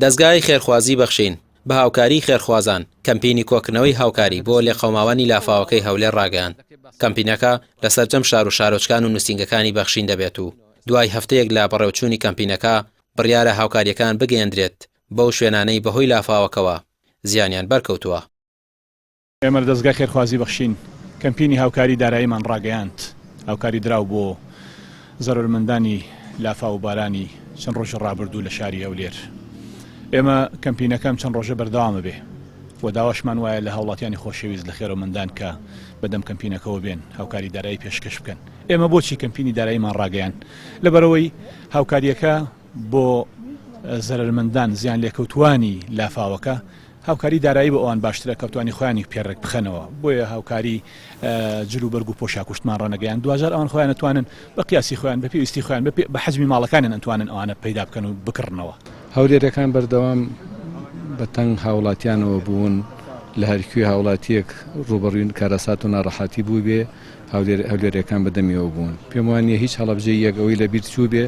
دەستگای خێرخوازی بەخشین بە هاوکاری خێرخوازان کەمپینی کۆکردنەوەی هاوکاری بۆ لێقەوماوانی لافاوەکەی هەولێر ڕاگەیاند. کەمپینەکە لەسەرجەم شار و شارۆچکان و نووسینگەکانی بەخشین دەبێت و دوای هەفتەیەک لە بەڕێوەچوونی کەمپینەکە بڕیارە هاوکاریەکان بگەیەندرێت بەو شوێنانەی بەهۆی لافاوەکەوە زیانیان بەرکەوتووە. ئێمە لە دەستگای خێرخوازی بەخشین کەمپینی هاوکاری داراییمان ڕاگەیاند. هاوکاری دراو بۆ زەرورمەندانی لافا و بارانی چەند ڕۆژ ڕابردوو لە شاری هەولێر. ئێمە کەمپینەکەم چەند ڕۆژە بەردەوامە بێ و داواشمان وایە لە هاوڵاتیانی خۆشەویست لە خێرەوەمەندان کە بەدەم کەمپینەکەەوە بێن هاوکاری دارایی پێشکەش بکەن. ئێمە بۆچی کەمپینی داراییمان ڕاگەیان لەبەرەوەی هاوکاریەکە بۆ زەرمەندان زیان لێکەوتوانی لافاوەکە هاوکاری دارایی بە ئەوان باشترە کەوتوانی خۆیانی پێڕێک بخەنەوە. بۆیە هاوکاری جلو بەرگ و پۆشاکوشتمان ڕەنەگەیان دوجار ئەوان خۆیان نتوانن بە قیاسی خۆیان بە پێویستی خۆیان بە حەجمی ماڵەکانیان ئەتوانن ئەوانە پەیدا بکەن و بکڕنەوە. هەولێرەکان بەردەوام بە تەنگ هاوڵاتیانەوە بوون لە هەرکوێ هاوڵاتیەک ڕوبەڕووی کارەسات و ناڕەحاتی بوو بێ هەولێرەکان بەدەمیەوە بوون. پێم وانە هیچ هەڵەبجەی یەکەوەی لە بیر چوو بێ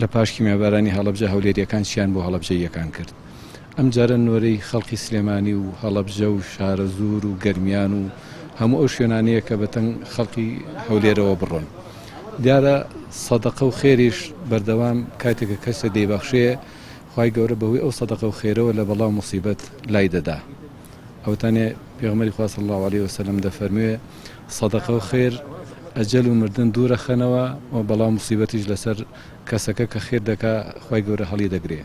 لە پاش کیمیابارانی هەڵەبجە هەولێریەکان چیان بۆ هەڵەبجەیەکان کرد. ئەم جارە نۆرەی خەڵکی سلێمانی و هەڵەبجە و شارە زور و گەرمیان و هەموو ئەو شوێنانەیە کە بەتەنگ خەڵکی هەولێرەوە بڕۆن. دیارە سەدەقە و خێریش بەردەوام کاتێکە کەسە دەیبەخشێ خی گەورە بەوەی ئەو سەدەقە و خێرەوە لە بەڵاو موسیبەت لای دەدا. ئەوتانێ پێغمبەری خوا صلی الله علیه وسلم دەفەرموێ سەدەقە و خێر ئەجەل و مردن دوورە خەنەوە و بەڵاو موسیبەتیش لەسەر کەسەکە کە خێر دەکا خی گەورە هەڵی دەگرێ.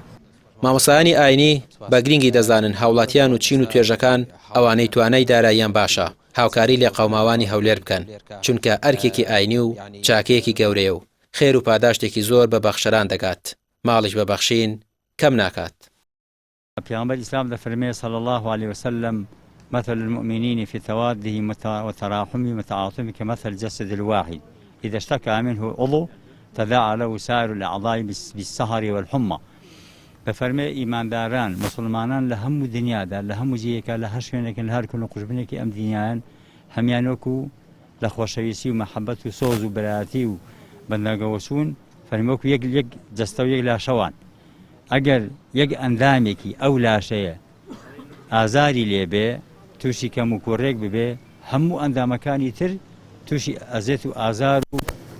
مامۆسایانی ئاینی بە گرنگی دەزانن هاوڵاتیان و چین و توێژەکان ئەوانەی توانای داراییان باشە هاوکاری لێ قەوماوانی هەولێر بکەن چونکە ئەرکێکی ئاینی و چاکەیەکی گەورەیە و خێر و پاداشتێکی زۆر بە بەخشەران دەگات ماڵیش بە بەخشین کەم ناکات. پیامبەر ئیسلام دەفەرمێ صلی الله عليه وسلم مثل المؤمنين في توادهم وتراحمهم وتعاطفهم كمثل الجسد الواحد إذا اشتكى منه عضو تداعى له سائر الأعضاء بالسهر والحمى. بفرمي إيمان داران مسلمانان لهم دنيا دا لهم جيكا لهرشونك لهركن قجبنك أم دنيان هميانوكو لخوشويسي ومحبة وصوز وبراتي وبندقوسون فرموكو يك جستو يك لا شوان أجر يك أندامكي أو لا شيء آزاري ليبي توشي كمكوريك ببي همو أندامكاني تر توشي أزيت وآزار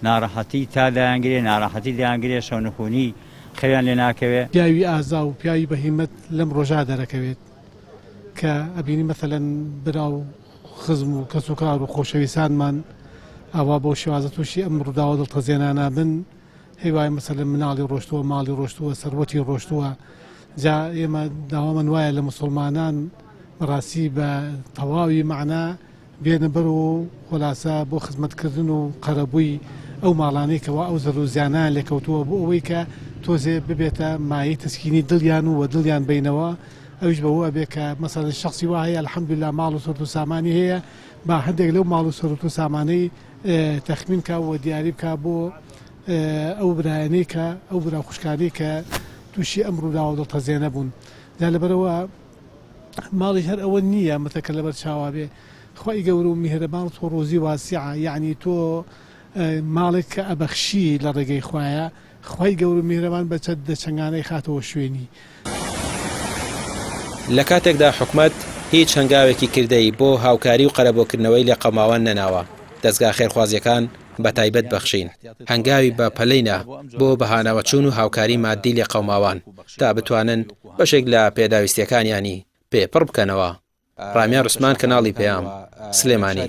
ناراحتي تا دانگري ناراحتي دانگري شونخوني خەیان لێ ناکەوێت. پیاوی ئازا و پیاوی بەهیمەت لەم ڕۆژا دەرەکەوێت کە ئەبینی مەثەلەن برا و خزم و کەس و کار و خۆشەویستانمان ئاوا بۆ شێوازە تووشی ئەم ڕووداوە دڵتەزێنانە بن هیوای مەثەلەن مناڵی ڕۆشتووە ماڵی ڕۆشتووە سەروەتی ڕۆشتووە جا ئێمە داوامەن وایە لە مسلمانان ڕاستی بە تەواوی معنا بێنە بەر و خۆلاسە بۆ خزمەتکردن و قەرەبووی ئەو ماڵانەی کەوا ئەو زەر و زیانان لێکەوتووە بۆ ئەوەی کە تۆزێ ببێتە مایەی تەسکینی دڵیان و دڵیان بینەوە ئەوش بەوە ئەبێ کە مەسەڵەن شخصی وا هەیە الحەمدوللا ماڵ و سەرت و سامانی هەیە با هەندێک لەو ماڵ و سەرت و سامانەی تەخمین کا و دیاری بکا بۆ ئەو برایانەی کە ئەو برا خوشکانی کە تووشی ئەم ڕووداوە دڵتەزێنە بوون. جا لەبەرەوە ماڵی هەر ئەوە نییە مەتەکە لەبەر چاوا بێ خی گەورە و میهرەبان تۆ ڕۆزی واسیعە یعنی تۆ ماڵێک کە ئەبەخشی لە ڕێگەی خوایە خی گەور و میهرەبان بە چەند دەچەنگانەی خاتەوە شوێنی. لە کاتێکدا حکومەت هیچ هەنگاوێکی کردەی بۆ هاوکاری و قەرەبۆکردنەوەی لێ قەماوان نەناوە دەستگا خێرخوازیەکان بە تایبەت بەخشین هەنگاوی بە پەلەینا بۆ بەهانەوەچوون و هاوکاری مادی لێ قەوماوان تا بتوانن بەشێک لە پێداویستیەکانیانی پێپڕ بکەنەوە. ڕامیان ڕوسمان کەناڵی پەیام سلێمانی.